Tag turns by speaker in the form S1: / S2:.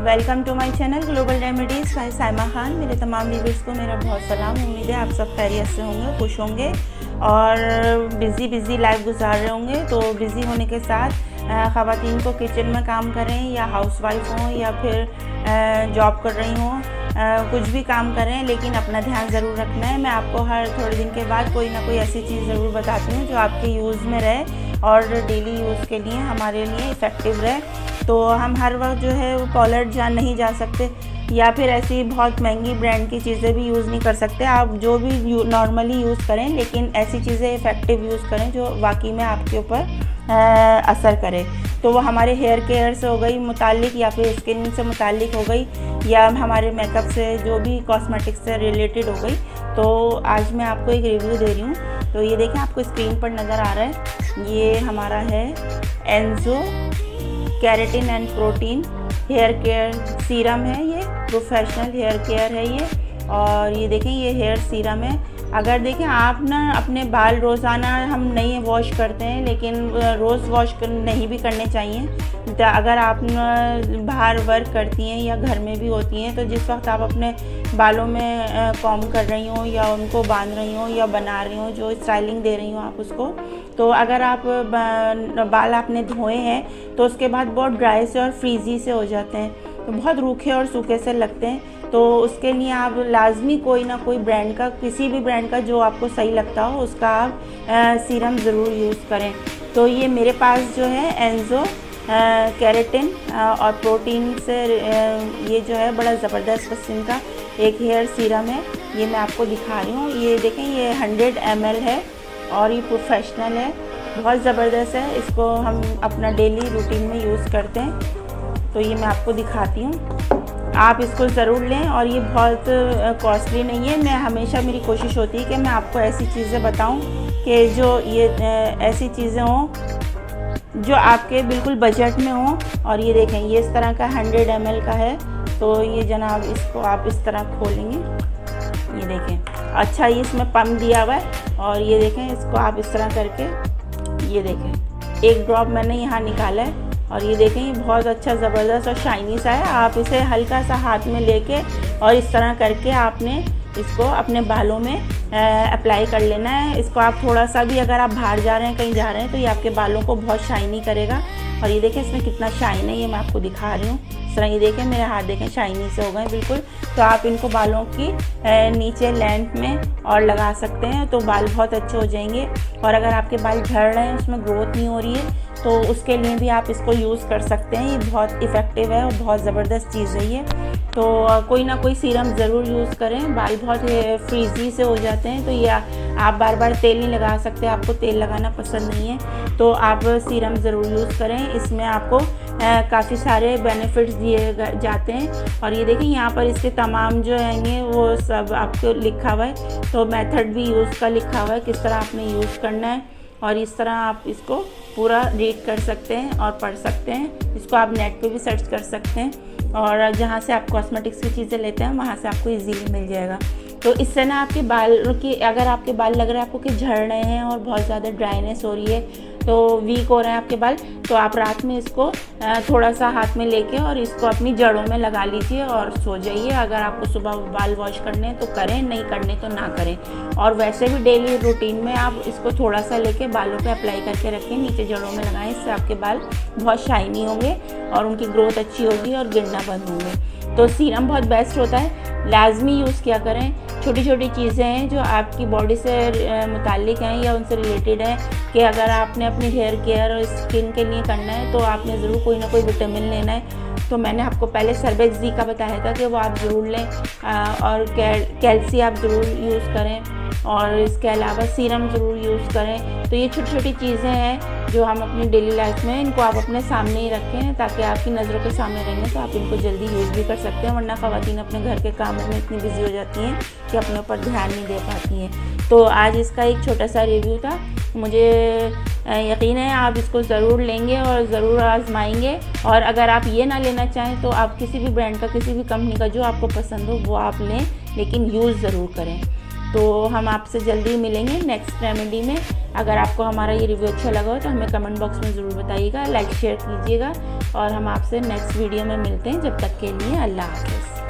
S1: Welcome to my channel global remedies by Saima Khan. मेरे तमाम viewers को मेरा बहुत सलाम। उम्मीद है आप सब खैरियत से होंगे, खुश होंगे और बिज़ी लाइफ गुजार रहे होंगे। तो बिज़ी होने के साथ ख़वातीन को किचन में काम करें या हाउसवाइफ हों या फिर जॉब कर रही हों, कुछ भी काम करें लेकिन अपना ध्यान ज़रूर रखना है। मैं आपको हर थोड़े दिन के बाद कोई ना कोई ऐसी चीज़ ज़रूर बताती हूँ जो आपके यूज़ में रहे और डेली यूज़ के लिए हमारे लिए इफ़ेक्टिव रहे। तो हम हर वक्त जो है वो कॉलर नहीं जा सकते या फिर ऐसी बहुत महंगी ब्रांड की चीज़ें भी यूज़ नहीं कर सकते। आप जो भी नॉर्मली यूज़ करें लेकिन ऐसी चीज़ें इफ़ेक्टिव यूज़ करें जो वाकई में आपके ऊपर असर करे। तो वो हमारे हेयर केयर से हो गई मुतालिक या फिर स्किन से मुतालिक हो गई या हमारे मेकअप से, जो भी कॉस्मेटिक्स से रिलेटेड हो गई। तो आज मैं आपको एक रिव्यू दे रही हूँ। तो ये देखें, आपको स्क्रीन पर नज़र आ रहा है, ये हमारा है Enzo keratin and protein hair care serum है। ये प्रोफेशनल हेयर केयर है ये। और ये देखें, ये हेयर सीरम है। अगर देखें आप ना अपने बाल रोज़ाना हम नहीं वॉश करते हैं लेकिन रोज़ वॉश नहीं भी करने चाहिए। तो अगर आप बाहर वर्क करती हैं या घर में भी होती हैं तो जिस वक्त आप अपने बालों में कॉम्ब कर रही हो या उनको बांध रही हो या बना रही हो, जो स्टाइलिंग दे रही हो आप उसको, तो अगर आप बाल आपने धोए हैं तो उसके बाद बहुत ड्राई से और फ्रीजी से हो जाते हैं, तो बहुत रूखे और सूखे से लगते हैं। तो उसके लिए आप लाजमी कोई ना कोई ब्रांड का, किसी भी ब्रांड का जो आपको सही लगता हो उसका आप सीरम ज़रूर यूज़ करें। तो ये मेरे पास जो है एंजो केराटिन और प्रोटीन से ये जो है बड़ा ज़बरदस्त किस्म का एक हेयर सीरम है। ये मैं आपको दिखा रही हूँ। ये देखें, ये 100 ml है और ये प्रोफेशनल है, बहुत ज़बरदस्त है। इसको हम अपना डेली रूटीन में यूज़ करते हैं। तो ये मैं आपको दिखाती हूँ, आप इसको ज़रूर लें। और ये बहुत कॉस्टली नहीं है। मैं हमेशा, मेरी कोशिश होती है कि मैं आपको ऐसी चीज़ें बताऊं कि जो ये ऐसी चीज़ें हों जो आपके बिल्कुल बजट में हों। और ये देखें, ये इस तरह का 100 ml का है। तो ये जनाब, इसको आप इस तरह खोलेंगे, ये देखें, अच्छा ये इसमें पम्प दिया हुआ है। और ये देखें, इसको आप इस तरह करके, ये देखें, एक ड्रॉप मैंने यहाँ निकाला है। और ये देखें, ये बहुत अच्छा ज़बरदस्त और शाइनी सा है। आप इसे हल्का सा हाथ में लेके और इस तरह करके आपने इसको अपने बालों में अप्लाई कर लेना है। इसको आप थोड़ा सा भी, अगर आप बाहर जा रहे हैं, कहीं जा रहे हैं, तो ये आपके बालों को बहुत शाइनी करेगा। और ये देखें इसमें कितना शाइन है, ये मैं आपको दिखा रही हूँ। इस तरह ये देखें, मेरे हाथ देखें शाइनी से हो गए बिल्कुल। तो आप इनको बालों की नीचे लेंथ में और लगा सकते हैं तो बाल बहुत अच्छे हो जाएंगे। और अगर आपके बाल झड़ रहे हैं, उसमें ग्रोथ नहीं हो रही है, तो उसके लिए भी आप इसको यूज़ कर सकते हैं। ये बहुत इफ़ेक्टिव है और बहुत ज़बरदस्त चीज़ है ये। तो कोई ना कोई सीरम ज़रूर यूज़ करें। बाल बहुत फ्रीजी से हो जाते हैं, तो ये आप बार बार तेल नहीं लगा सकते, आपको तेल लगाना पसंद नहीं है, तो आप सीरम ज़रूर यूज़ करें। इसमें आपको काफ़ी सारे बेनिफिट्स दिए जाते हैं। और ये देखिए, यहाँ पर इसके तमाम जो हैंगे वो सब आपको लिखा हुआ है। तो मेथड भी यूज़ का लिखा हुआ है, किस तरह आपने यूज़ करना है। और इस तरह आप इसको पूरा रीड कर सकते हैं और पढ़ सकते हैं। इसको आप नेट पे भी सर्च कर सकते हैं और जहाँ से आप कॉस्मेटिक्स की चीज़ें लेते हैं वहाँ से आपको इजीली मिल जाएगा। तो इससे ना आपके बाल की, अगर आपके बाल लग रहा है आपको कि झड़ रहे हैं और बहुत ज़्यादा ड्राइनेस हो रही है, तो वीक हो रहे हैं आपके बाल, तो आप रात में इसको थोड़ा सा हाथ में लेके और इसको अपनी जड़ों में लगा लीजिए और सो जाइए। अगर आपको सुबह बाल वॉश करने हैं तो करें, नहीं करने तो ना करें। और वैसे भी डेली रूटीन में आप इसको थोड़ा सा लेके बालों पे अप्लाई करके रखें, नीचे जड़ों में लगाएं। इससे आपके बाल बहुत शाइनी होंगे और उनकी ग्रोथ अच्छी होगी और गिरना बंद होंगे। तो सीरम बहुत बेस्ट होता है, लाजमी यूज़ किया करें। छोटी छोटी चीज़ें हैं जो आपकी बॉडी से मुताल्लिक हैं या उनसे रिलेटेड हैं, कि अगर आपने अपनी हेयर केयर और स्किन के लिए करना है तो आपने ज़रूर कोई ना कोई विटामिन लेना है। तो मैंने आपको पहले सर्वेक्स डी का बताया था कि वो आप ज़रूर लें। और कैल्सी आप ज़रूर यूज़ करें और इसके अलावा सीरम ज़रूर यूज़ करें। तो ये छोटी छोटी चीज़ें हैं जो हम अपनी डेली लाइफ में, इनको आप अपने सामने ही रखें ताकि आपकी नज़रों के सामने रहेंगे तो आप इनको जल्दी यूज़ भी कर सकते हैं। वरना ख़वातीन अपने घर के कामों में इतनी बिजी हो जाती हैं कि अपने ऊपर ध्यान नहीं दे पाती हैं। तो आज इसका एक छोटा सा रिव्यू था। मुझे यकीन है आप इसको ज़रूर लेंगे और ज़रूर आजमाएंगे। और अगर आप ये ना लेना चाहें तो आप किसी भी ब्रांड का, किसी भी कंपनी का जो आपको पसंद हो वो आप लें, लेकिन यूज़ ज़रूर करें। तो हम आपसे जल्दी मिलेंगे नेक्स्ट रेमेडी में। अगर आपको हमारा ये रिव्यू अच्छा लगा हो तो हमें कमेंट बॉक्स में ज़रूर बताइएगा, लाइक शेयर कीजिएगा और हम आपसे नेक्स्ट वीडियो में मिलते हैं। जब तक के लिए अल्लाह हाफ़िज़।